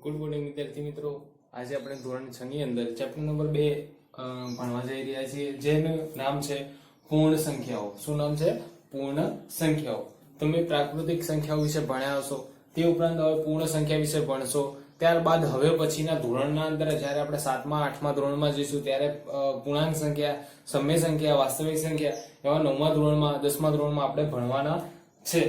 Good morning વિદ્યાર્થી મિત્રો, આજે આપણે ધોરણ 6 ની અંદર ચેપ્ટર નંબર 2 ભણવા જઈ રહ્યા છીએ, જેનું નામ છે પૂર્ણ સંખ્યાઓ. શું નામ છે? પૂર્ણ સંખ્યાઓ. તમે પ્રાકૃતિક સંખ્યાઓ વિશે ભણ્યા હશો, તે ઉપરાંત હવે પૂર્ણ સંખ્યા વિશે ભણશો. ત્યારબાદ હવે પછીના ધોરણના અંદર જ્યારે આપણે 7મા 8મા ધોરણમાં જઈશું ત્યારે પૂર્ણાંક સંખ્યા, સમય સંખ્યા, વાસ્તવિક સંખ્યા એવા 9મા ધોરણમાં 10મા ધોરણમાં આપણે ભણવાના છે.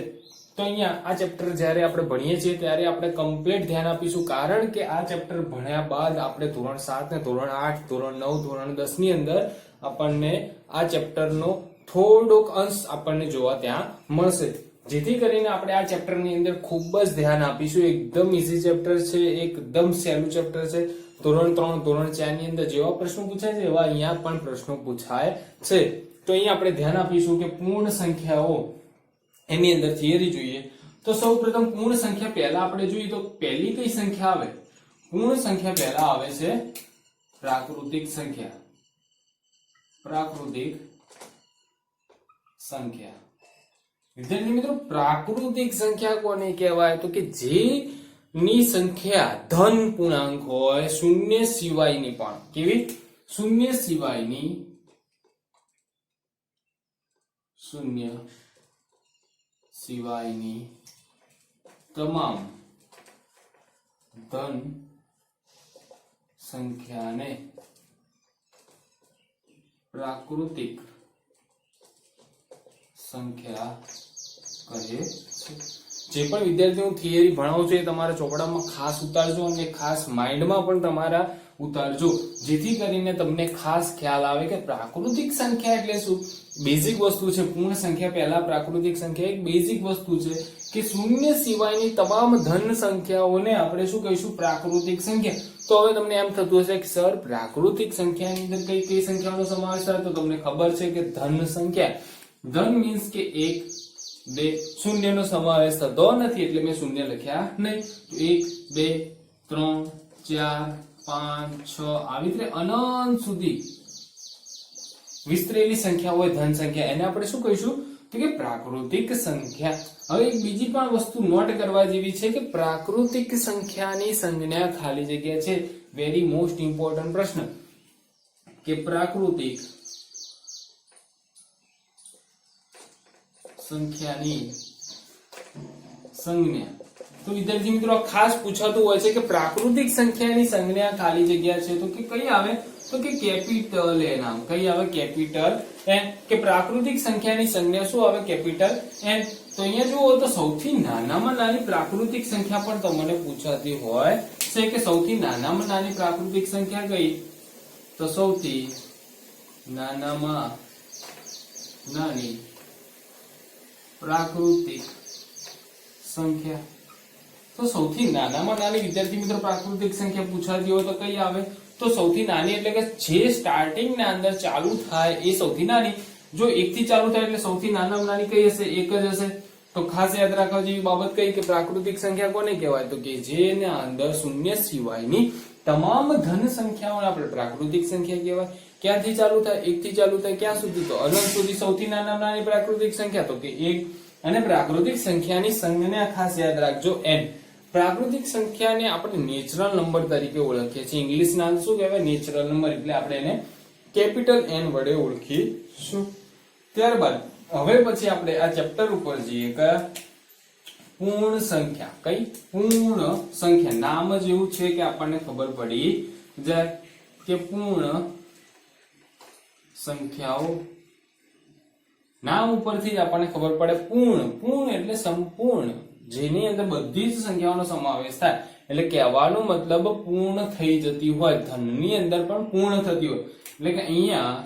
તો અહીંયા આ ચેપ્ટર જ્યારે આપણે ભણીએ છીએ ત્યારે આપણે કમ્પ્લીટ ધ્યાન આપીશું, કારણ કે આ ચેપ્ટર ભણ્યા બાદ આપણે ધોરણ 7 ને ધોરણ 8 ધોરણ 9 ધોરણ 10 ની અંદર આપણને આ ચેપ્ટરનો થોડોક અંશ આપણને જોવા ત્યાં મળશે, જેથી કરીને આપણે આ ચેપ્ટરની અંદર ખૂબ જ ધ્યાન આપીશું. એકદમ ઈઝી ચેપ્ટર છે, એકદમ સહેલું ચેપ્ટર છે. ધોરણ 3 ધોરણ 4 ની અંદર જેવા પ્રશ્નો પૂછાય છે એવા અહીંયા પણ પ્રશ્નો પૂછાય છે. તો અહીંયા આપણે ધ્યાન આપીશું કે પૂર્ણ સંખ્યાઓ એની અંદર થિયરી જોઈએ. તો સૌપ્રથમ પૂર્ણ સંખ્યા પહેલા આપણે જોઈએ તો પહેલી કઈ સંખ્યા આવે? પૂર્ણ સંખ્યા પહેલા આવે છે પ્રાકૃતિક સંખ્યા. પ્રાકૃતિક સંખ્યા. વિદ્યાર્થી મિત્રો, પ્રાકૃતિક સંખ્યા કોને કહેવાય? તો કે જે ની સંખ્યા ધન પૂર્ણાંક હોય, શૂન્ય સિવાયની પણ. કેવી? શૂન્ય સિવાયની. શૂન્ય સિવાયની તમામ ધન સંખ્યાને પ્રાકૃતિક સંખ્યા કહે છે. જે પણ વિદ્યાર્થીઓ હું થિયરી ભણાવું છું એ તમારા ચોપડામાં ખાસ ઉતારજો અને ખાસ માઇન્ડમાં પણ તમારા ઉતારજો, જેથી કરીને તમને ખાસ ખ્યાલ આવે કે પ્રાકૃતિક સંખ્યા એટલે શું. બેઝિક વસ્તુ છે. પૂર્ણ સંખ્યા પહેલા પ્રાકૃતિક સંખ્યા એક બેઝિક વસ્તુ છે કે શૂન્ય સિવાયની તમામ ધન સંખ્યાઓને આપણે શું કહીશું? પ્રાકૃતિક સંખ્યા. તો હવે તમને એમ થતું હશે કે સર, પ્રાકૃતિક સંખ્યાની અંદર કઈ કઈ સંખ્યાઓનો સમાવેશ થાય? તો તમને ખબર છે કે ધન સંખ્યા. ધન મીન્સ કે 1 2 શૂન્યનો સમાવેશ થતો નથી, એટલે મેં શૂન્ય લખ્યા નહીં. 1 2 3 4 5 6 આવી રીતે અનંત સુધી વિસ્તરેલી સંખ્યા હોય ધન સંખ્યા, એને આપણે શું કહીશું? તો કે પ્રાકૃતિક સંખ્યા. હવે એક બીજી પણ વસ્તુ નોટ કરવા જેવી છે કે પ્રાકૃતિક સંખ્યાની સંજ્ઞા ખાલી જગ્યા છે. વેરી મોસ્ટ ઇમ્પોર્ટન્ટ પ્રશ્ન કે પ્રાકૃતિક સંખ્યાની સંજ્ઞા. તો વિદ્યાર્થી મિત્રો, ખાસ પૂછાતું હોય છે કે પ્રાકૃતિક સંખ્યાની સંજ્ઞા ખાલી જગ્યા છે તો કે કઈ આવે? તો કે કેપિટલ એન આમ. કઈ આવે? Capital N. કે પ્રાકૃતિક સંખ્યાની સંજ્ઞા શું આવે? Capital N. તો અહીંયા જુઓ તો સૌથી નાનામાં નાની પ્રાકૃતિક સંખ્યા પણ તમને પૂછાતી હોય છે કે સૌથી નાનામાં નાની પ્રાકૃતિક સંખ્યા કઈ? તો સૌથી નાનામાં નાની પ્રાકૃતિક સંખ્યા. તો સૌથી નાનામાં નાની વિદ્યાર્થી મિત્રો પ્રાકૃતિક સંખ્યા પૂછાતી હોય તો કઈ આવે? તો સૌથી નાની એટલે કે જે સ્ટાર્ટિંગ ના અંદર ચાલુ થાય એ સૌથી નાની. જો 1 થી ચાલુ થાય એટલે સૌથી નાનામાં નાની કઈ હશે? 1 જ હશે. તો ખાસ યાદ રાખવા જેવી બાબત કઈ કે પ્રાકૃતિક સંખ્યા કોને કહેવાય? તો કે જેના અંદર શૂન્ય સિવાયની તમામ ધન સંખ્યાઓને આપણે પ્રાકૃતિક સંખ્યા કહેવાય. ક્યાંથી ચાલુ થાય? 1 થી ચાલુ થાય ક્યાં સુધી? તો અનંત સુધી. સૌથી નાનામાં નાની પ્રાકૃતિક સંખ્યા તો કે 1. અને પ્રાકૃતિક સંખ્યાની સંજ્ઞા ખાસ યાદ રાખજો, n. પ્રાકૃતિક સંખ્યાને આપણે નેચરલ નંબર તરીકે ઓળખીએ છીએ. ઇંગ્લિશ નામ શું કહેવાય? Natural number. એટલે આપણે એને કેપિટલ N વડે ઓળખીશું. ત્યારબાદ હવે પછી આપણે આ ચેપ્ટર ઉપર જઈએ. કયા? પૂર્ણ સંખ્યા. કઈ? પૂર્ણ સંખ્યા. નામ જ એવું છે કે આપણને ખબર પડી જાય કે પૂર્ણ સંખ્યાઓ. નામ ઉપરથી જ આપણને ખબર પડે. પૂર્ણ. પૂર્ણ એટલે સંપૂર્ણ, જેની અંદર બધી જ સંખ્યાઓનો સમાવેશ થાય. એટલે કહેવાનો મતલબ પૂર્ણ થઈ જતી હોય. ધનની અંદર પણ પૂર્ણ થતી હોય. એટલે કે અહીંયા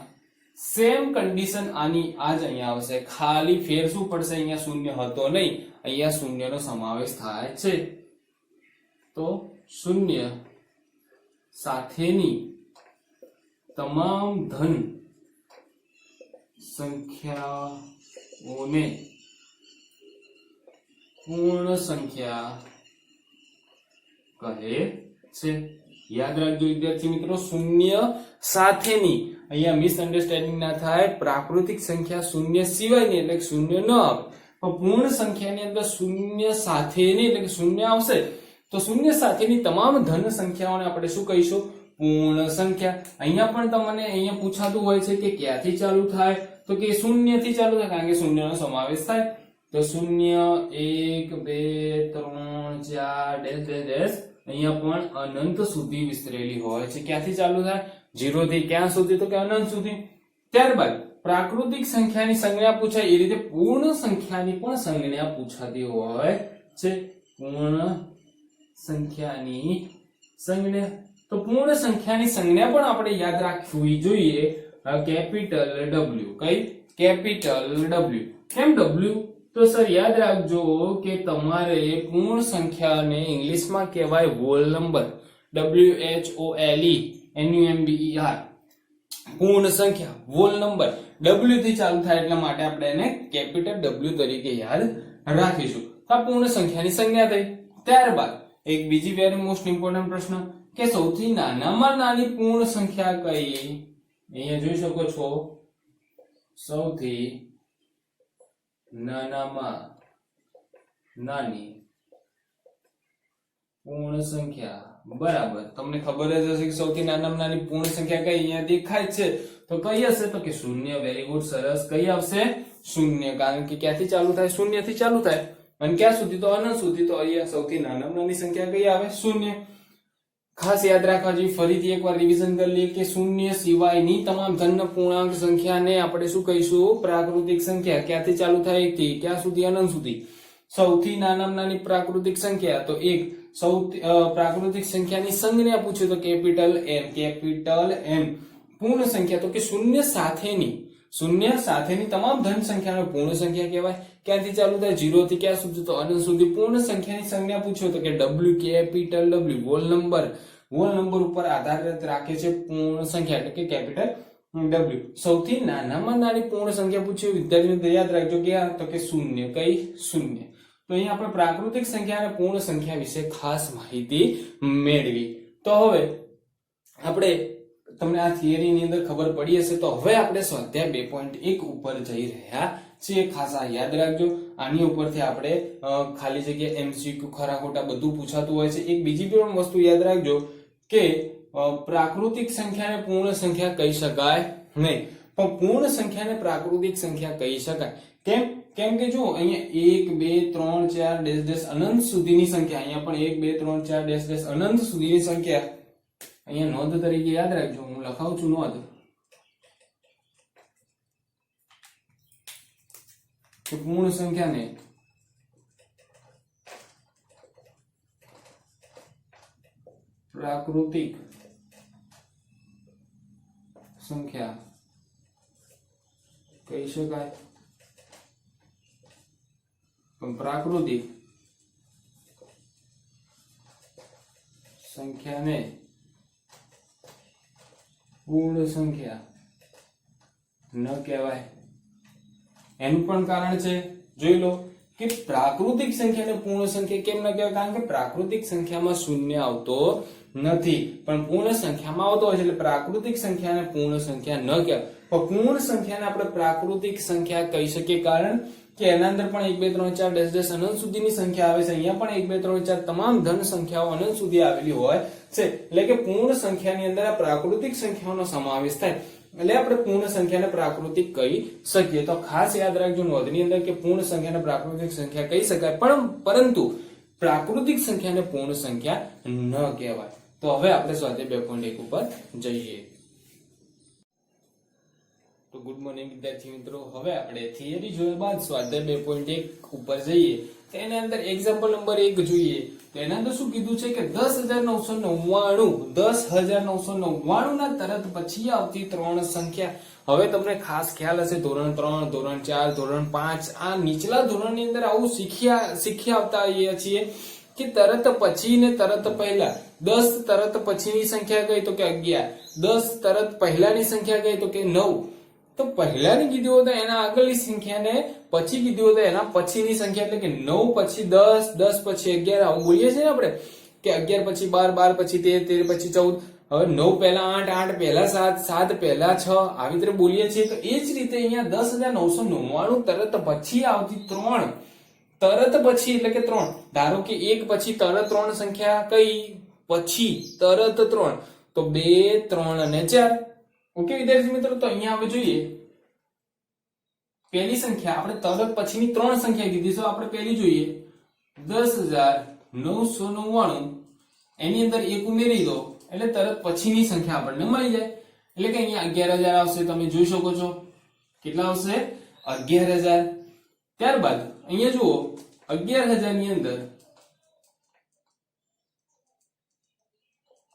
સેમ કન્ડિશન આની આ જ અહીંયા આવશે. ખાલી ફેર શું પડશે? અહીંયા શૂન્ય હતો નહીં, અહીંયા શૂન્યનો સમાવેશ થાય છે. તો શૂન્ય સાથેની તમામ ધન સંખ્યાઓને પૂર્ણ સંખ્યા કહે છે. યાદ રાખજો વિદ્યાર્થી મિત્રો, શૂન્ય સાથેની. અહીંયા મિસઅન્ડરસ્ટેન્ડિંગ ના થાય. પ્રાકૃતિક સંખ્યા શૂન્ય સિવાયની એટલે શૂન્ય ન આવે, પણ પૂર્ણ સંખ્યાની અંદર શૂન્ય સાથેની એટલે કે શૂન્ય આવશે તો શૂન્ય સાથેની તમામ ધન સંખ્યાઓને આપણે શું કહીશું? પૂર્ણ સંખ્યા. અહીંયા પણ તમને અહીંયા પૂછાતું હોય છે કે ક્યાંથી ચાલુ થાય, તો કે શૂન્યથી ચાલુ થાય, કારણ કે શૂન્યનો સમાવેશ થાય. તો શૂન્ય, 1 2 3 4 ડેશ ડેશ ડેશ અહીંયા પણ અનંત સુધી વિસ્તરેલી હોય છે. ક્યાંથી ચાલુ થાય? 0 થી ક્યાં સુધી? તો કે અનંત સુધી. ત્યારબાદ પ્રાકૃતિક સંખ્યાની સંજ્ઞા પૂછાય એ રીતે પૂર્ણ સંખ્યાની પણ સંજ્ઞા પૂછાતી હોય છે. પૂર્ણ સંખ્યાની સંજ્ઞા, તો પૂર્ણ સંખ્યાની સંજ્ઞા પણ આપણે યાદ રાખવી જોઈએ. Capital W. કઈ? Capital W. કેમ W? તો સર યાદ રાખજો કે તમારે પૂર્ણ સંખ્યાને ઇંગ્લિશમાં કહેવાય હોલ નંબર. WHOLE પૂર્ણ સંખ્યા, હોલ નંબર. W થી ચાલુ થાય એટલા માટે આપણે એને કેપિટલ W તરીકે યાદ રાખીશું. આ પૂર્ણ સંખ્યાની સંજ્ઞા થઈ. ત્યારબાદ એક બીજી વેરી મોસ્ટ ઇમ્પોર્ટન્ટ પ્રશ્ન કે સૌથી નાનામાં નાની પૂર્ણ સંખ્યા કઈ? અહીંયા જોઈ શકો છો, સૌથી નાનામાં નાની પૂર્ણ સંખ્યા. બરાબર, તમને ખબર જ હશે કે સૌથી નાનામાં નાની પૂર્ણ સંખ્યા કઈ? અહીંયા દેખાય છે, તો કઈ હશે? તો કે શૂન્ય. વેરી ગુડ, સરસ. કઈ આવશે? શૂન્ય, કારણ કે ક્યાંથી ચાલુ થાય? શૂન્ય થી ચાલુ થાય. અને ક્યાં સુધી? તો અનંત સુધી. તો અહીંયા સૌથી નાનામાં નાની સંખ્યા કઈ આવે? શૂન્ય. ખાસ યાદ રાખવા જોઈએ, ફરીથી એકવાર રિવિઝન કરી લઈએ કે શૂન્ય સિવાયની તમામ ધન પૂર્ણાંક સંખ્યાને આપણે શું કહીશું? પ્રાકૃતિક સંખ્યા. ક્યાંથી ચાલુ થાય? 1 થી ક્યાં સુધી? અનંત સુધી. સૌથી નાનામાં નાની પ્રાકૃતિક સંખ્યા તો 1. સૌથી પ્રાકૃતિક સંખ્યાની સંજ્ઞા પૂછે તો કેપિટલ M. Capital M. પૂર્ણ સંખ્યા તો કે શૂન્ય સાથેની તમામ ધન સંખ્યાનો પૂર્ણ સંખ્યા કહેવાય. ક્યાંથી ચાલુ થાય? 0 થી ક્યાં સુધી? તો અનંત સુધી. પૂર્ણ સંખ્યાની સંજ્ઞા પૂછ્યો તો કે W. Capital W. Whole number. Whole number ઉપર આધારિત રાખે છે પૂર્ણ સંખ્યા એટલે કે કેપિટલ W. સૌથી નાનામાં નાની પૂર્ણ સંખ્યા પૂછ્યો વિદ્યાર્થીઓ યાદ રાખજો કે તો કે શૂન્ય. કઈ? શૂન્ય. તો અહીંયા આપણે પ્રાકૃતિક સંખ્યા અને પૂર્ણ સંખ્યા વિશે ખાસ માહિતી મેળવી. તો હવે આપણે તમને આ થિયરીની અંદર ખબર પડી હશે, તો હવે આપણે સ્વાધ્યાય 2.1 ઉપર જઈ રહ્યા છીએ. ખાસ આ યાદ રાખજો. આની ઉપરથી આપણે ખાલી જગ્યા MCQ ખરા ખોટા બધું પૂછાતું હોય છે. એક બીજી પણ વસ્તુ યાદ રાખજો કે પ્રાકૃતિક સંખ્યાને પૂર્ણ સંખ્યા કહી શકાય નહીં, પણ પૂર્ણ સંખ્યાને પ્રાકૃતિક સંખ્યા કહી શકાય. કેમ કે જો અહીંયા 1 2 3 4 ડેશ ડેશ અનંત સુધીની સંખ્યા, અહીંયા પણ 1 2 3 4 ડેશ ડેશ અનંત સુધીની સંખ્યા અહીંયા નોંધ તરીકે યાદ રાખજો. હું લખાવું છું નોંધ કે પૂર્ણ સંખ્યાને પ્રાકૃતિક સંખ્યા કહી શકાય, પણ પ્રાકૃતિક સંખ્યાને પૂર્ણ સંખ્યા ન કહેવાય. એનું પણ કારણ છે, જોઈ લો કે પ્રાકૃતિક સંખ્યાને પૂર્ણ સંખ્યા કેમ ન કહેવાય? કારણ કે પ્રાકૃતિક સંખ્યામાં શૂન્ય આવતો નથી, પણ પૂર્ણ સંખ્યામાં આવતો હોય છે, એટલે પ્રાકૃતિક સંખ્યાને પૂર્ણ સંખ્યા ન કહેવાય. પણ પૂર્ણ સંખ્યાને આપણે પ્રાકૃતિક સંખ્યા કહી શકીએ, કારણ કે એના અંદર પણ 1 2 3 4 ડેશ ડેશ અનંત સુધીની સંખ્યા આવે છે. અહીંયા પણ 1 2 3 4 તમામ ધન સંખ્યાઓ અનંત સુધી આવેલી હોય છે, એટલે કે પૂર્ણ સંખ્યાની અંદર આ પ્રાકૃતિક સંખ્યાઓનો સમાવેશ થાય, એટલે આપણે પૂર્ણ સંખ્યાને પ્રાકૃતિક કહી શકીએ. તો ખાસ યાદ રાખજો નોંધની અંદર કે પૂર્ણ સંખ્યાને પ્રાકૃતિક સંખ્યા કહી શકાય, પરંતુ પ્રાકૃતિક સંખ્યાને પૂર્ણ સંખ્યા ન કહેવાય. તો હવે આપણે સ્વાધ્યાય 2.1 ઉપર જઈએ. તો ગુડ મોર્નિંગ વિદ્યાર્થી મિત્રો. હવે આપણે થિયરી જોયા બાદ સ્વાધ્યાય 2.1 ઉપર જઈએ. તો એના અંદર એક્ઝામ્પલ નંબર 1 જોઈએ. તો એના અંદર શું કીધું છે કે 10,999 ના તરત પછી આવતી 3 સંખ્યા. હવે તમને ખાસ ખ્યાલ હશે, ધોરણ 3 ધોરણ 4 ધોરણ 5 આ નીચલા ધોરણની અંદર આવું શીખ્યા આવતા આવીએ છીએ કે તરત પછી ને તરત પહેલા. 10 તરત પછીની સંખ્યા કઈ? તો કે 11. 10 તરત પહેલાની સંખ્યા કઈ? તો કે 9. તો પહેલાની કીધી હોય તો એના આગળની સંખ્યાને પછી કીધી હોય તો એના પછીની સંખ્યા, એટલે કે 9 પછી 10, 10 પછી 11 આવું બોલીએ છીએ ને આપણે કે 11 પછી 12, 12 પછી 13, 13 પછી 14. હવે 9 પહેલા 8, 8 પહેલા 7, 7 પહેલા 6 આવી રીતે બોલીએ છીએ. તો એ જ રીતે અહીંયા 10,999 તરત પછી આવતી તરત પછી એટલે કે 3, ધારો કે 1 પછી તરત 3 સંખ્યા કઈ પછી તરત 3 તો 2 3 અને 4. ઓકે વિદ્યાર્થી મિત્રો, તો અહીંયા હવે જોઈએ પહેલી સંખ્યા આપણે તરત પછીની 3 સંખ્યા કીધી છે, આપણે પહેલી જોઈએ 10,999 એની અંદર 1 ઉમેરી દો એટલે તરત પછીની સંખ્યા આપણને મળી જાય એટલે કે અહીંયા 11,000 આવશે. તમે જોઈ શકો છો કેટલા આવશે 11,000. ત્યારબાદ અહીંયા જુઓ 11,000 ની અંદર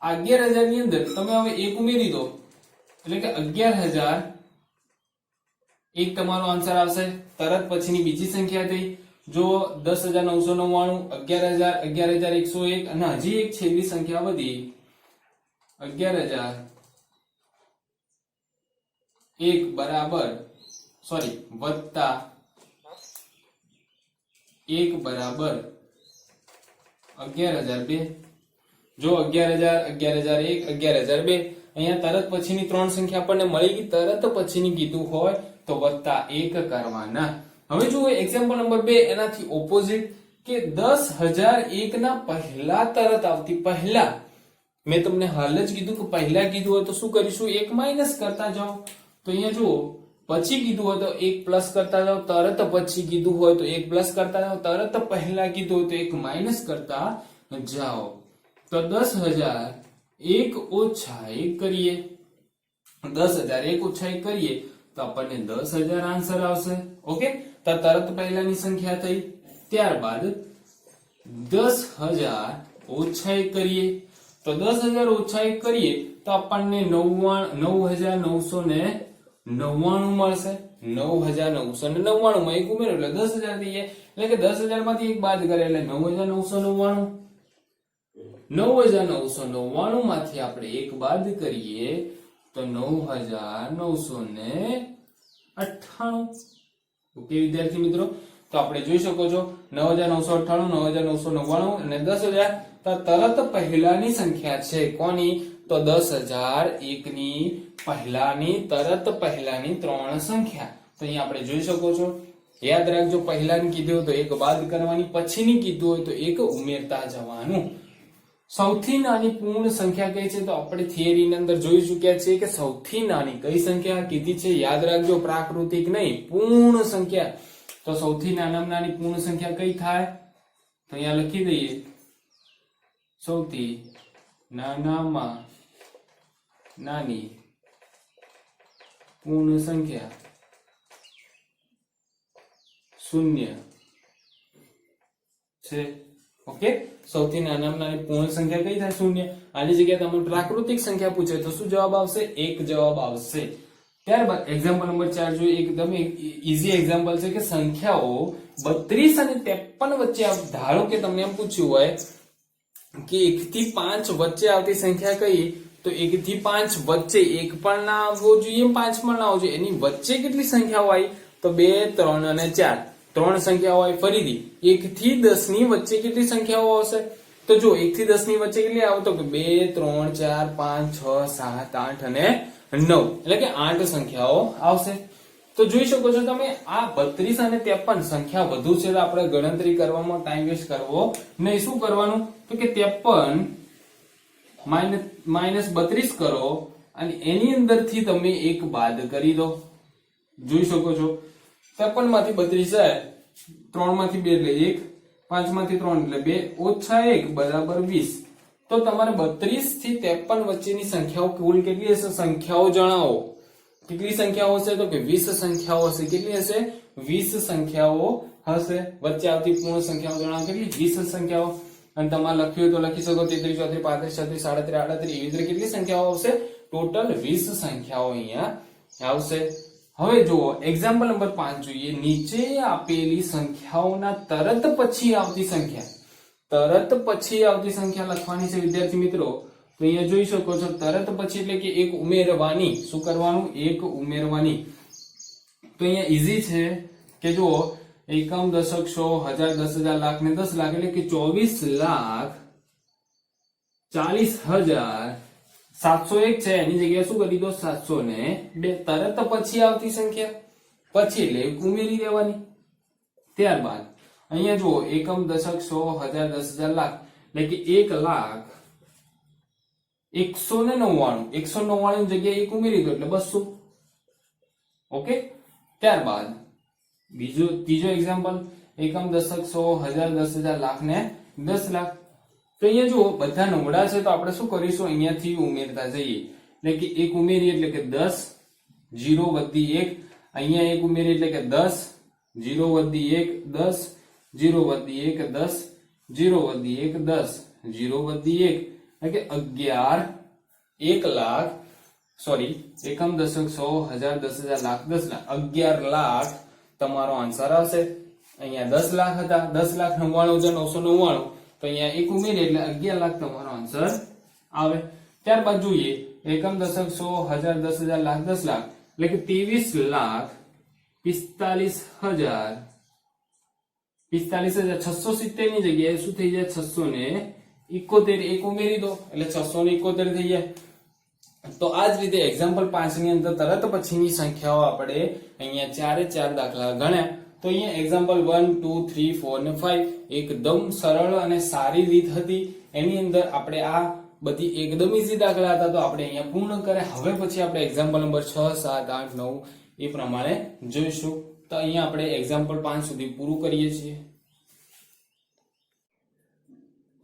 આ 11,000 ની અંદર તમે હવે 1 ઉમેરી દો એટલે કે 11,000 એક તમારો આન્સર આવશે. તરત પછીની બીજી સંખ્યા થઈ જો 10,999 11,000 11,101 અને હજી એક છેલ્લી સંખ્યા વધી 11,001 બરાબર વત્તા 1 બરાબર 11,002. જો 11,000 11,001 11,002 અહીંયા તરત પછીની 3 સંખ્યા આપણને મળી ગઈ. તરત પછીની કીધું હોય તો વત્તા 1 કરવાના. હવે જુઓ એક્ઝામ્પલ નંબર 2 એનાથી ઓપોઝિટ કે 10,001 ના પહેલા તરત આવતી પહેલા મેં તમને હાલ જ કીધું કે પહેલા કીધું હોય તો શું કરીશું 1 માઈનસ કરતા જાઓ. તો અહીંયા જુઓ પછી કીધું હોય તો 1 પ્લસ કરતા જાઓ, તરત પછી કીધું હોય તો 1 પ્લસ કરતા જાઓ, તરત પહેલા કીધું હોય તો 1 માઈનસ કરતા જાઓ. તો 10,001 ઓછા 1 કરીએ 10,001 ઓછા 1 કરીએ તો આપણને 10,000 આન્સર આવશે. ઓકે, તો તરત પહેલાની સંખ્યા થઈ. ત્યારબાદ 10,000 ઓછા 1 કરીએ તો 10,000 ઓછા 1 કરીએ તો આપણને 9,999 મળશે. 9,999 માં 1 ઉમેરો એટલે 10,000 થઈ જાય એટલે કે 10,000 માંથી 1 બાદ કરે એટલે 9,999. 9,999 માંથી આપણે 1 બાદ કરીએ તો 9,998. ઓકે વિદ્યાર્થી મિત્રો, તો આપણે જોઈ શકો છો 9,998 9,999 અને 10,000 તો તરત પહેલાની સંખ્યા છે કોની તો 10,001 ની પહેલાની તરત પહેલાની 3 સંખ્યા. તો અહીંયા આપણે જોઈ શકો છો. યાદ રાખજો પહેલાની કીધું હોય તો 1 બાદ કરવાની, પછીની કીધું હોય તો 1 ઉમેરતા જવાનું. સૌથી નાની પૂર્ણ સંખ્યા કઈ છે તો આપણે થિયરી ની અંદર જોઈ ચૂક્યા છીએ કે સૌથી નાની કઈ સંખ્યા કીધી છે. યાદ રાખજો પ્રાકૃતિક નહીં પૂર્ણ સંખ્યા. તો સૌથી નાનામાં નાની પૂર્ણ સંખ્યા કઈ થાય તો અહીંયા લખી દઈએ સૌથી નાનામાં નાની પૂર્ણ સંખ્યા 0 છે. ઓકે, સૌથી નાનામાં નાની પૂર્ણ સંખ્યા કઈ થાય 0. આની જગ્યાએ તમને પ્રાકૃતિક સંખ્યા પૂછે તો શું જવાબ આવશે 1 જવાબ આવશે. ત્યારબાદ એક્ઝામ્પલ નંબર 4 જોઈએ. એકદમ ઈઝી એક્ઝામ્પલ છે કે સંખ્યાઓ 32 અને 53 વચ્ચે ધારો કે તમને એમ પૂછ્યું હોય કે 1 થી 5 વચ્ચે આવતી સંખ્યા કઈ તો 1 થી 5 વચ્ચે 1 પણ ના આવવો જોઈએ 5 પણ ના આવવો જોઈએ. એની વચ્ચે કેટલી સંખ્યાઓ આવી તો 2 3 અને 4 3 સંખ્યાઓ આવી. ફરીથી 1 થી 10 ની વચ્ચે કેટલી સંખ્યાઓ આવશે તો જો 1 થી 10 ની વચ્ચે કેટલી આવે તો 2 3 4 5 6 7 8 અને 9 એટલે કે 8 સંખ્યાઓ આવશે. તો જોઈ શકો છો તમે આ 32 અને 53 સંખ્યા વધુ છે તો આપણે ગણતરી કરવામાં ટાઈમ વેસ્ટ કરવો નહીં. શું કરવાનું તો કે 53 માઈનસ 32 કરો અને એની અંદરથી તમે 1 બાદ કરી દો. જોઈ શકો છો 53 માંથી 32 જાય 3 માંથી 2 એટલે 1 5 માંથી 3 એટલે 2 ઓછા 1 બરાબર 20. તો તમારે 32 થી 53 વચ્ચેની સંખ્યાઓ કુલ કેટલી હશે સંખ્યાઓ જણાવો. કેટલી સંખ્યાઓ હશે તો કે 20 સંખ્યાઓ હશે. કેટલી હશે 20 સંખ્યાઓ હશે. વચ્ચે આવતી પૂર્ણ સંખ્યાઓ જણાવો કેટલી 20 સંખ્યાઓ. અને તમારે લખ્યું તો લખી શકો 33 34 35 36 37 38 એવી રીતે કેટલી સંખ્યાઓ આવશે ટોટલ 20 સંખ્યાઓ અહીંયા આવશે. હવે જુઓ એક્ઝામ્પલ નંબર 5 જોઈએ. નીચે આપેલી સંખ્યાઓના તરત પછી આવતી સંખ્યા લખવાની છે વિદ્યાર્થી મિત્રો. તો અહીંયા જોઈ શકો છો તરત પછી એટલે કે 1 ઉમેરવાની. શું કરવાનું 1 ઉમેરવાની. તો અહીંયા ઈઝી છે કે જુઓ એકમ દશક સો હજાર 10,000 લાખ ને 10 લાખ એટલે કે 24,40,701 છે. એની જગ્યાએ શું કરી દો 702. તરત પછી આવતી સંખ્યા પછી એટલે 1 ઉમેરી દેવાની. ત્યારબાદ અહીંયા જુઓ એકમ, દશક, 100, 1000, 10,000, લાખ એટલે કે 1,01,99 199 જગ્યાએ એક ઉમેરી દો એટલે 200. ઓકે, ત્યારબાદ ત્રીજો એક્ઝામ્પલ એકમ, દશક, 100, 1000, 10,000, લાખ ને 10 લાખ. તો અહીંયા જુઓ બધા નવડા છે તો આપણે શું કરીશું, અહીંયાથી ઉમેરતા જઈએ એટલે કે એક ઉમેરીએ એટલે કે 10, 0 વધી 1, અહીંયા એક ઉમેરીએ એટલે કે 10, 0 વધી 1, 10, 0 વધી 1, 10, 0 વધી 1, 10, 0 વધી 1 એટલે કે 11, 1 લાખ, સોરી એકમ, દશક, 100, 1000, 10,000, લાખ, 10 લાખ, 11 લાખ તમારો આન્સર આવશે. અહીંયા 10 લાખ હતા, 10,99,999 તો અહીંયા એક ઉમેરીએ એટલે 11 લાખ તમારો આન્સર આવે. ત્યારબાદ જોઈએ એકમ, દશક, 100, 1000, 10,000, લાખ, 10 લાખ એટલે કે 23,45,670 ની જગ્યાએ શું થઈ જાય, 671, એક ઉમેરી દો એટલે 671 થઈ જાય. તો આ જ રીતે એક્ઝામ્પલ 5 ની અંદર તરત પછીની સંખ્યાઓ આપણે અહીંયા ચારે ચાર દાખલા ગણ્યા. તો અહીંયા એક્ઝામ્પલ 1, 2, 3, 4 ને 5 એકદમ સરળ અને સારી રીત હતી. એની અંદર આપણે આ બધી એકદમ ઈઝી દાખલા હતા તો આપણે અહીંયા પૂર્ણ કર્યા. હવે પછી આપણે એક્ઝામ્પલ નંબર 6, 7, 8, 9 એ પ્રમાણે જોઈશું. તો અહીંયા આપણે એક્ઝામ્પલ 5 સુધી પૂરું કરીએ છીએ.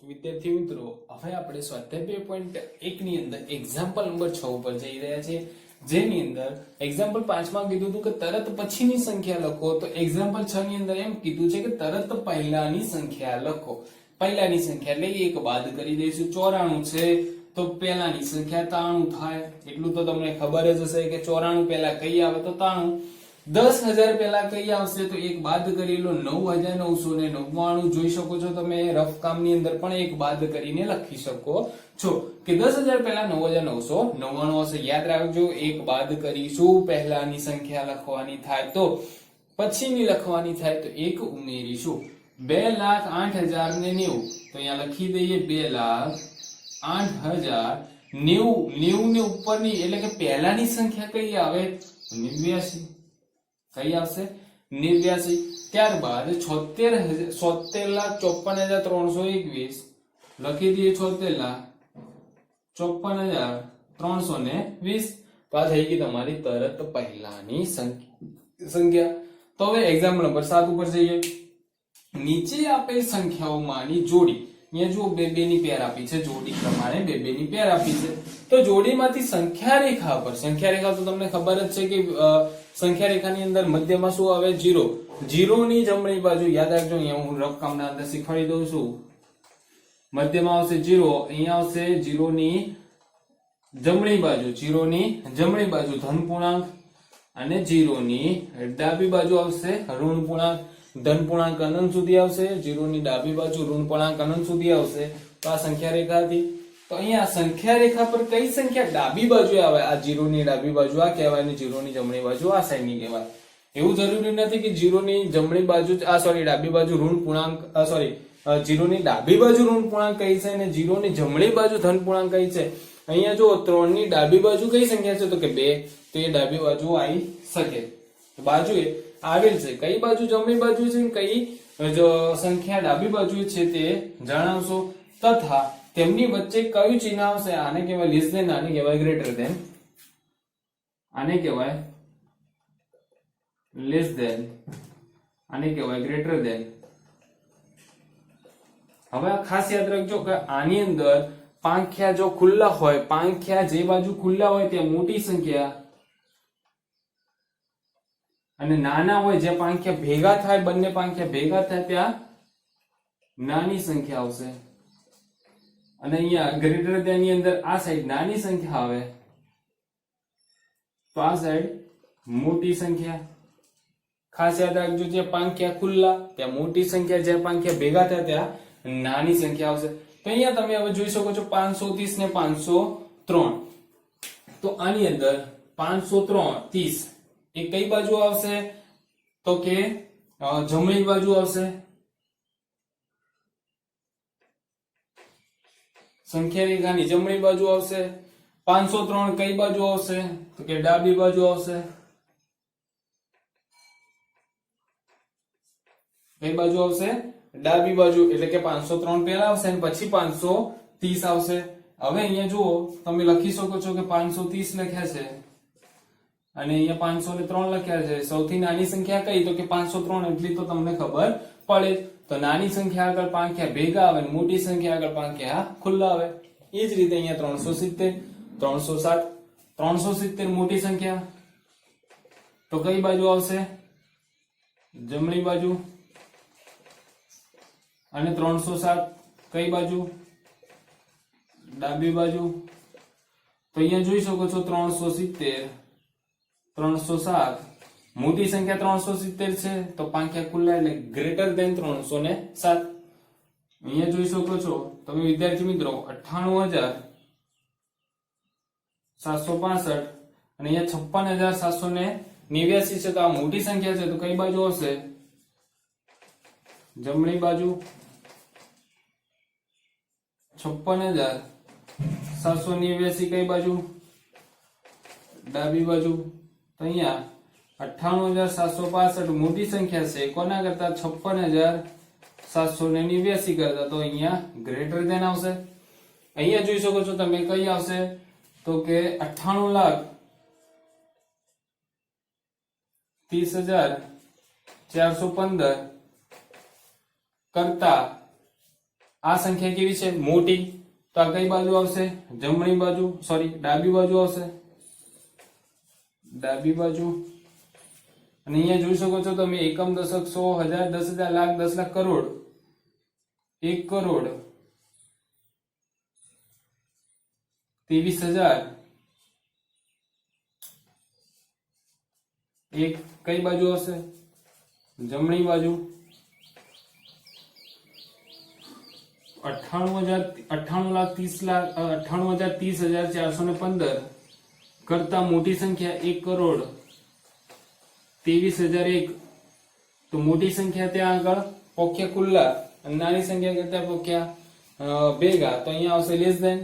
વિદ્યાર્થી મિત્રો, હવે આપણે સ્વાધ્યાય 2.1 ની અંદર એક્ઝામ્પલ નંબર 6 ઉપર જઈ રહ્યા છીએ, જેની અંદર એક્ઝામ્પલ 5 માં કીધું હતું કે તરત પછીની સંખ્યા લખો. તો એક્ઝામ્પલ 6 ની અંદર એમ કીધું છે કે તરત પહેલાની સંખ્યા લખો. પહેલાની સંખ્યા એટલે એક બાદ કરી દઈશું. 94 છે તો પહેલાની સંખ્યા 93 થાય. એટલું તો તમને ખબર જ હશે કે 94 પહેલા કઈ આવે તો 93. 10,000 પહેલા કઈ આવશે તો એક બાદ કરી લો. 9,999 જોઈ શકો છો તમે રફ કામની અંદર પણ એક બાદ કરીને લખી શકો છો કે 10,000 પહેલા 9,999 હશે. યાદ રાખજો, એક બાદ કરીશું. પહેલાની સંખ્યા લખવાની થાય તો પછીની લખવાની થાય તો એક ઉમેરીશું. 2,08,090 તો અહીંયા લખી દઈએ 2,08,090 ને ઉપરની એટલે કે પહેલાની સંખ્યા કઈ આવે, 89. કઈ આવશે, 89. ત્યારબાદ 76,54,321 લખી દઈએ 76,54,320. તો આ થઈ ગઈ તમારી તરત પહેલાની સંખ્યા. તો હવે એક્ઝામ્પલ નંબર 7 ઉપર જઈએ. નીચે આપેલ સંખ્યાઓમાંની જોડી, અહીંયા જુઓ બે ની પેર આપી છે, જોડી પ્રમાણે બે ની પેર આપી છે. તો જોડીમાંથી સંખ્યા રેખા પર, સંખ્યા રેખા તો તમને ખબર જ છે કે સંખ્યા રેખાની અંદર મધ્યમાં શું આવે, 0. 0 ની જમણી બાજુ યાદ રાખજો, અહીંયા હું રફ કામના અંદર શીખવાડી દઉં છું. મધ્યમાં આવશે 0, અહીંયા આવશે 0 ની જમણી બાજુ, 0 ની જમણી બાજુ ધન પૂર્ણાંક અને 0 ની ડાબી બાજુ આવશે ઋણ પૂર્ણાંક. ધન પૂર્ણાંક અનંત સુધી આવશે, 0 ની ડાબી બાજુ ઋણ પૂર્ણાંક અનંત સુધી આવશે. તો આ સંખ્યા રેખા હતી. તો અહીંયા સંખ્યા રેખા પર કઈ સંખ્યા ડાબી બાજુ આવે, આ 0 ની ડાબી બાજુ આ કહેવાય ને 0 ની જમણી બાજુ આ સાઈડ ની કહેવાય. એવું જરૂરી નથી કે 0 ની જમણી બાજુ ડાબી બાજુ ઋણ પૂર્ણાંક 0 ની ડાબી બાજુ ઋણ પૂર્ણાંક કઈ છે અને 0 ની જમણી બાજુ ધન પૂર્ણાંક કઈ છે. અહીંયા જો 3 ની ડાબી બાજુ કઈ સંખ્યા છે તો કે 2, તો એ ડાબી બાજુ આવી શકે. બાજુએ આવેલ છે, કઈ બાજુ જમણી બાજુ છે, કઈ સંખ્યા ડાબી બાજુ છે તે જણાવશો. તથા તેમની વચ્ચે કયું ચિહ્ન આવશે, આને કહેવાય લેસ ધેન, આને કહેવાય ગ્રેટર ધેન, આને કહેવાય લેસ ધેન, આને કહેવાય ગ્રેટર ધેન. હવે ખાસ યાદ રાખજો કે આની અંદર પાંખ્યા જો ખુલ્લા હોય, પાંખ્યા જે બાજુ ખુલ્લા હોય ત્યાં મોટી સંખ્યા અને નાના હોય જે પાંખ્યા ભેગા થાય, બંને પાંખ્યા ભેગા થાય ત્યાં નાની સંખ્યા આવશે. અને અહીંયા ગ્રેટર ધેન ની અંદર આ સાઈડ નાની સંખ્યા આવે તો આ સાઈડ મોટી સંખ્યા. ખાસ યાદ રાખજો, જે પાંખ્યા ખુલ્લા ત્યાં મોટી સંખ્યા, જે પાંખ્યા ભેગા થાય ત્યાં નાની સંખ્યા આવશે. તો અહીંયા તમે હવે જોઈ શકો છો 530 ને 503. તો આની અંદર 530 એ કઈ બાજુ આવશે તો કે જમણી બાજુ આવશે. સંખ્યા રેખાની જમણી બાજુ આવશે. 503 કઈ બાજુ આવશે તો કે ડાબી બાજુ આવશે. કઈ બાજુ આવશે? ડાબી બાજુ. એટલે કે 503 પહેલા આવશે અને પછી 530 આવશે. હવે અહીંયા જુઓ, તમે લખી શકો છો કે 530 લખ્યા છે અને અહીંયા 503 લખ્યા છે. સૌથી નાની સંખ્યા કઈ? તો કે 503. એટલી તો તમને ખબર પડે. તો નાની સંખ્યા આગળ પાંખ્યા ભેગા આવે અને મોટી સંખ્યા આગળ પાંખ્યા ખુલ્લા આવે. એ જ રીતે અહીંયા 370, 307, 370 મોટી સંખ્યા. તો કઈ બાજુ આવશે? જમણી બાજુ. અને 307 કઈ બાજુ? ડાબી બાજુ. તો અહીંયા જોઈ શકો છો 370, 307 મોટી સંખ્યા 370 છે તો પાંખ્યા ખુલ્લા એટલે ગ્રેટર ધેન 307. અહીંયા જોઈ શકો છો તમે વિદ્યાર્થી મિત્રો 98,765 અને અહીંયા 56,789 છે. તો આ મોટી સંખ્યા છે તો કઈ બાજુ આવશે? જમણી બાજુ. 56,789 કઈ બાજુ? ડાબી બાજુ. તો અહીંયા 98,765 મોટી સંખ્યા છે કોના કરતા? 56,789 કરતા. તો અહીંયા ગ્રેટર ધેન આવશે. અહીંયા જોઈ શકો છો તમે કઈ આવશે? તો કે 98,30,415 કરતા આ સંખ્યા કેવી છે? મોટી. તો આ કઈ બાજુ આવશે? જમણી બાજુ, સોરી ડાબી બાજુ આવશે. ડાબી બાજુ. અને અહીંયા જોઈ શકો છો તમે એકમ, દશક, 100, 1000, 10,000, લાખ, 10 લાખ, કરોડ, 1 કરોડ, 23,000. એક કઈ બાજુ આવશે? જમણી બાજુ. 98,30,415 કરતા મોટી સંખ્યા 1 કરોડ 23,001. તો મોટી સંખ્યા ત્યાં આગળ પોખ્યા ખુલ્લા અને નાની સંખ્યા કરતા પોખ્યા ભેગા. તો અહીંયા આવશે લેસ ધેન.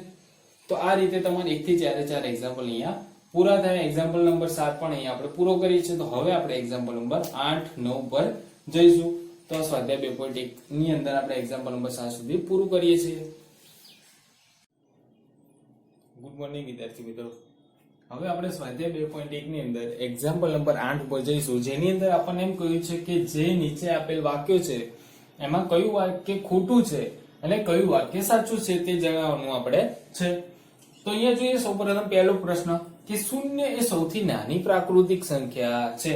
તો આ રીતે તમારે 1 થી 4 એક્ઝામ્પલ અહીંયા પૂરા થાય. એક્ઝામ્પલ નંબર 7 પણ અહીંયા આપણે પૂરો કરીએ છીએ. તો હવે આપણે એક્ઝામ્પલ નંબર 8, 9 પર જઈશું. તો સ્વાધ્યાય 2.1 ની અંદર આપણે એક્ઝામ્પલ નંબર 7 સુધી પૂરું કરીએ છીએ. ગુડ મોર્નિંગ વિદ્યાર્થી મિત્રો. હવે આપણે સ્વાધ્યાય 2.1 ની અંદર એક્ઝામ્પલ નંબર 8 પર જઈશું, જેની અંદર આપણને એમ કહ્યું છે કે જે નીચે આપેલ વાક્યો છે એમાં કયું વાક્ય ખોટું છે અને કયું વાક્ય સાચું છે તે જણાવવાનું આપણે છે. તો અહીંયા જોઈએ સૌપ્રથમ પહેલો પ્રશ્ન કે શૂન્ય એ સૌથી નાની પ્રાકૃતિક સંખ્યા છે.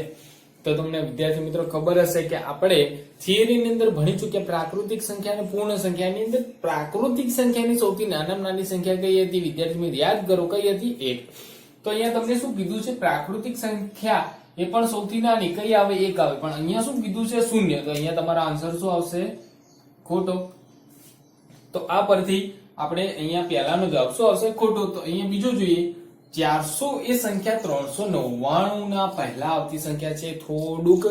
તો તમને વિદ્યાર્થી મિત્રો ખબર હશે કે આપણે થિયરીની અંદર ભણી ચૂક્યા પ્રાકૃતિક સંખ્યા અને પૂર્ણ સંખ્યાની અંદર પ્રાકૃતિક સંખ્યાની સૌથી નાનામાં નાની સંખ્યા કઈ હતી? વિદ્યાર્થી મિત્રો યાદ કરો, કઈ હતી? 1. તો અહીંયા તમને શું કીધું છે? પ્રાકૃતિક સંખ્યા એ પણ સૌથી નાની કઈ આવે? 1 આવે. પણ અહીંયા શું કીધું છે? શૂન્ય. તો અહીંયા તમારો આન્સર શું આવશે? ખોટો. તો આ પરથી આપણે અહીંયા પહેલાનો જવાબ શું આવશે? ખોટો. તો અહીંયા બીજો જોઈએ, 400 એ સંખ્યા 399 ના પહેલા આવતી સંખ્યા છે. થોડુંક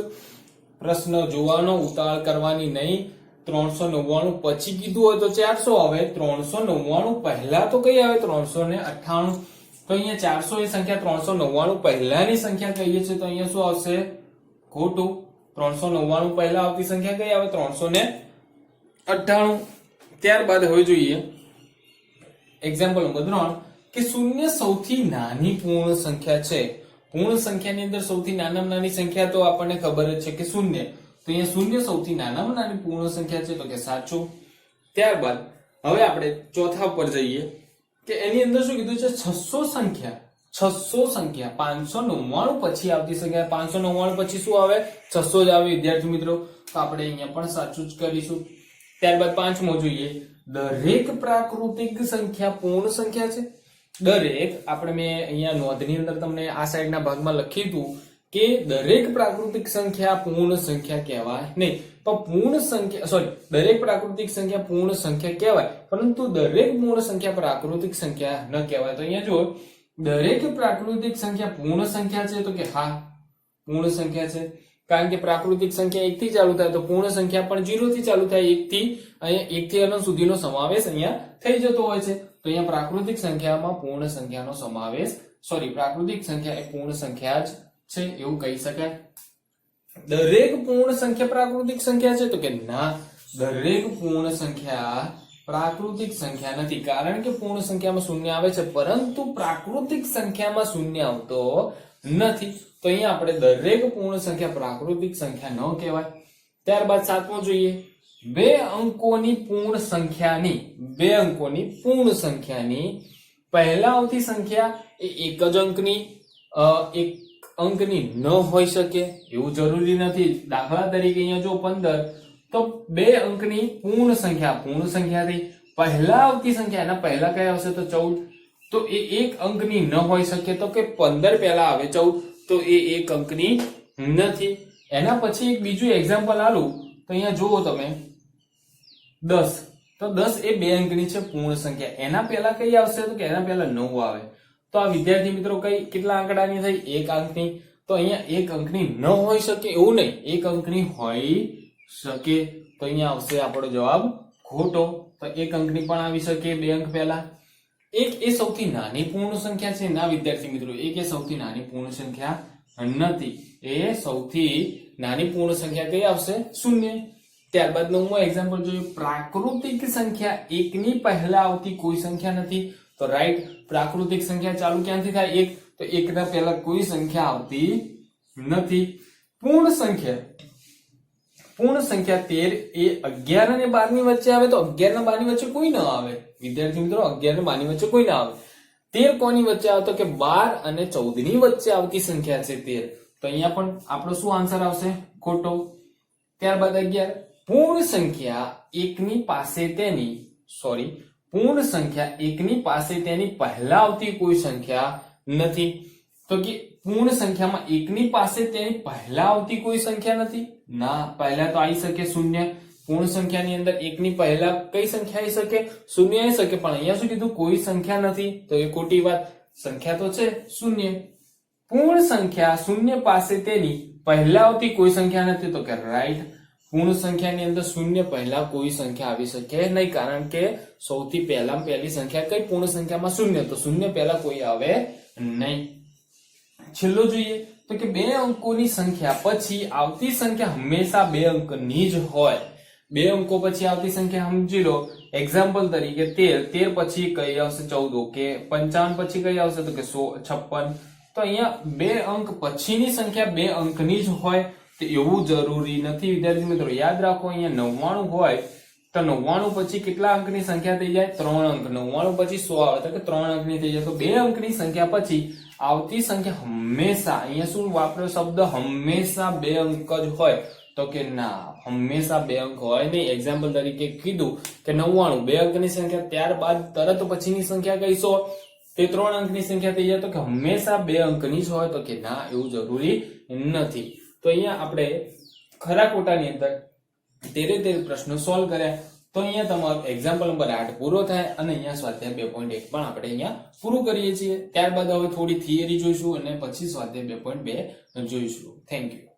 પ્રશ્ન જોવાનો, ઉતાવળ કરવાની નહીં. 399 પછી કીધું હોય તો 400 આવે. 399 પહેલા તો કઈ આવે? 398. તો અહીંયા 400 એ સંખ્યા 399 પહેલાની સંખ્યા કહીએ છીએ. તો અહીંયા શું આવશે? ખોટું. 399 પહેલા આવતી સંખ્યા કઈ આવે? 398. ત્યારબાદ હવે જોઈએ એક્ઝામ્પલ નંબર 3 કે શૂન્ય સૌથી નાની પૂર્ણ સંખ્યા છે. પૂર્ણ સંખ્યાની અંદર સૌથી નાનામાં નાની સંખ્યા તો આપણને ખબર જ છે કે શૂન્ય. તો અહીંયા શૂન્ય સૌથી નાનામાં નાની પૂર્ણ સંખ્યા છે, તો કે સાચું. ત્યારબાદ હવે આપણે ચોથા પર જઈએ કે એની અંદર શું કીધું છે? 600 સંખ્યા 599 પછી આવતી સંખ્યા. 599 પછી શું આવે? 600 જ આવે વિદ્યાર્થી મિત્રો. તો આપણે અહીંયા પણ સાચું જ કરીશું. ત્યારબાદ પાંચમો જોઈએ, દરેક પ્રાકૃતિક સંખ્યા પૂર્ણ સંખ્યા છે. દરેક આપણે મેં અહીંયા નોંધની અંદર તમને આ સાઈડના ભાગમાં લખ્યું હતું કે દરેક પ્રાકૃતિક સંખ્યા પૂર્ણ સંખ્યા કહેવાય નહીં, પણ પૂર્ણ સંખ્યા દરેક પ્રાકૃતિક સંખ્યા પૂર્ણ સંખ્યા કહેવાય, પરંતુ દરેક પૂર્ણ સંખ્યા પ્રાકૃતિક સંખ્યા ન કહેવાય. તો અહીંયા જો દરેક પ્રાકૃતિક સંખ્યા પૂર્ણ સંખ્યા છે, તો કે હા પૂર્ણ સંખ્યા છે, કારણ કે પ્રાકૃતિક સંખ્યા 1 થી ચાલુ થાય તો પૂર્ણ સંખ્યા પણ 0 થી ચાલુ થાય. 1 થી અનંત સુધીનો સમાવેશ અહીંયા થઈ જતો હોય છે. તો અહીંયા પ્રાકૃતિક સંખ્યામાં પૂર્ણ સંખ્યાનો સમાવેશ પ્રાકૃતિક સંખ્યા એ પૂર્ણ સંખ્યા જ છે એવું કહી શકાય. દરેક પૂર્ણ સંખ્યા પ્રાકૃતિક સંખ્યા છે? તો કે ના, દરેક પૂર્ણ સંખ્યા પ્રાકૃતિક સંખ્યા નથી, કારણ કે પૂર્ણ સંખ્યામાં શૂન્ય આવે છે પરંતુ પ્રાકૃતિક સંખ્યામાં શૂન્ય આવતો નથી. તો અહીંયા આપણે દરેક પૂર્ણ સંખ્યા પ્રાકૃતિક સંખ્યા ન કહેવાય. ત્યારબાદ સાતમો જોઈએ, બે અંકોની પૂર્ણ સંખ્યાની પહેલા આવતી સંખ્યા એ એક જ અંકની ન હોઈ શકે એવું જરૂરી નથી. દાખલા તરીકે અહીંયા જો 15, તો બે અંકની પૂર્ણ સંખ્યાથી પહેલા આવતી સંખ્યા, એના પહેલા કયા આવશે? તો 14. તો એ એક અંકની ન હોઈ શકે. તો કે 15 પહેલા આવે 14, તો એ એક અંકની નથી. એના પછી એક બીજું એક્ઝામ્પલ આલું તો અહીંયા જુઓ તમે 10, તો 10 એ બે અંકની છે પૂર્ણ સંખ્યા. એના પહેલા કઈ આવશે? તો કે એના પહેલા 9 આવે. તો આ વિદ્યાર્થી મિત્રો કેટલા આંકડાની થઈ? એક અંકની. તો અહીંયા એક અંકની ન હોઈ શકે એવું નહીં, એક અંકની હોઈ શકે. તો અહીંયા આવશે આપણો જવાબ ખોટો. તો એક અંકની પણ આવી શકે બે અંક પહેલા. એક એ સૌથી નાની પૂર્ણ સંખ્યા છે? ના વિદ્યાર્થી મિત્રો, એક એ સૌથી નાની પૂર્ણ સંખ્યા નથી. એ સૌથી નાની પૂર્ણ સંખ્યા કઈ આવશે? શૂન્ય. ત્યારબાદ 9મો એક્ઝામ્પલ જોઈએ, પ્રાકૃતિક સંખ્યા એકની પહેલા આવતી કોઈ સંખ્યા નથી. તો રાઈટ, પ્રાકૃતિક સંખ્યા ચાલુ ક્યાંથી થાય? એક. તો એકના પહેલા કોઈ સંખ્યા આવતી નથી. પૂર્ણ સંખ્યા 13 એ 11 અને 12 ની વચ્ચે આવે. તો 11 અને 12 ની વચ્ચે કોઈ ના આવે વિદ્યાર્થી મિત્રો, 11 અને 12 ની વચ્ચે કોઈ ના આવે. 13 કોની વચ્ચે આવે? તો કે 12 અને 14 ની વચ્ચે આવતી સંખ્યા છે 13. તો અહીંયા પણ આપણો શું આન્સર આવશે? ખોટો. ત્યારબાદ 11, પૂર્ણ સંખ્યા એકની પાસે તેની પહેલા આવતી કોઈ સંખ્યા નથી. તો કે પૂર્ણ સંખ્યામાં એકની પાસે તેની પહેલા આવતી કોઈ સંખ્યા નથી? ના, પહેલા તો આવી શકે શૂન્ય. પૂર્ણ સંખ્યાની અંદર એકની પહેલા કઈ સંખ્યા આવી શકે? શૂન્ય આવી શકે. પણ અહીંયા શું કીધું? કોઈ સંખ્યા નથી. તો એ ખોટી વાત, સંખ્યા તો છે શૂન્ય. પૂર્ણ સંખ્યા શૂન્ય પાસે તેની પહેલા આવતી કોઈ સંખ્યા નથી. તો કે રાઈટ, પૂર્ણ સંખ્યાની અંદર શૂન્ય પહેલા કોઈ સંખ્યા આવી શકે નહીં, કારણ કે સૌથી પહેલી સંખ્યા કઈ? પૂર્ણ સંખ્યામાં શૂન્ય. તો શૂન્ય પહેલા કોઈ આવે નહીં. છેલ્લો જોઈએ તો કે બે અંકોની સંખ્યા પછી આવતી સંખ્યા હંમેશા બે અંકની જ હોય. બે અંકો પછી આવતી સંખ્યા સમજી લો. એક્ઝામ્પલ તરીકે 13 પછી કઈ આવશે? 14. ઓકે, 55 પછી કઈ આવશે? તો કે 56. તો અહીંયા બે અંક પછીની સંખ્યા બે અંકની જ હોય તો એવું જરૂરી નથી વિદ્યાર્થી મિત્રો. યાદ રાખો, અહીંયા 99 હોય તો 99 પછી કેટલા અંકની સંખ્યા થઈ જાય? 3 અંક. 99 પછી 100 આવે તો કે 3 અંકની થઈ જાય. તો બે અંકની સંખ્યા પછી આવતી સંખ્યા હંમેશા, અહીંયા શું વાપર્યો શબ્દ? હંમેશા બે અંક જ હોય. તો કે ના, હંમેશા બે અંક હોય નહીં. એક્ઝામ્પલ તરીકે કીધું કે 99 બે અંકની સંખ્યા, ત્યારબાદ તરત પછીની સંખ્યા કઈ 100, તે 3 અંકની સંખ્યા થઈ જાય. તો કે હંમેશા બે અંકની જ હોય. તો કે ના, એવું જરૂરી નથી. તો અહીંયા આપણે ખરા ખોટાની અંદર 13 પ્રશ્નો સોલ્વ કર્યા. તો અહીંયા તમારો એક્ઝામ્પલ નંબર 8 પૂરો થાય અને અહીંયા સ્વાધ્યાય 2.1 પણ આપણે અહીંયા પૂરું કરીએ છીએ. ત્યારબાદ હવે થોડી થિયરી જોઈશું અને પછી સ્વાધ્યાય 2.2 જોઈશું. Thank you.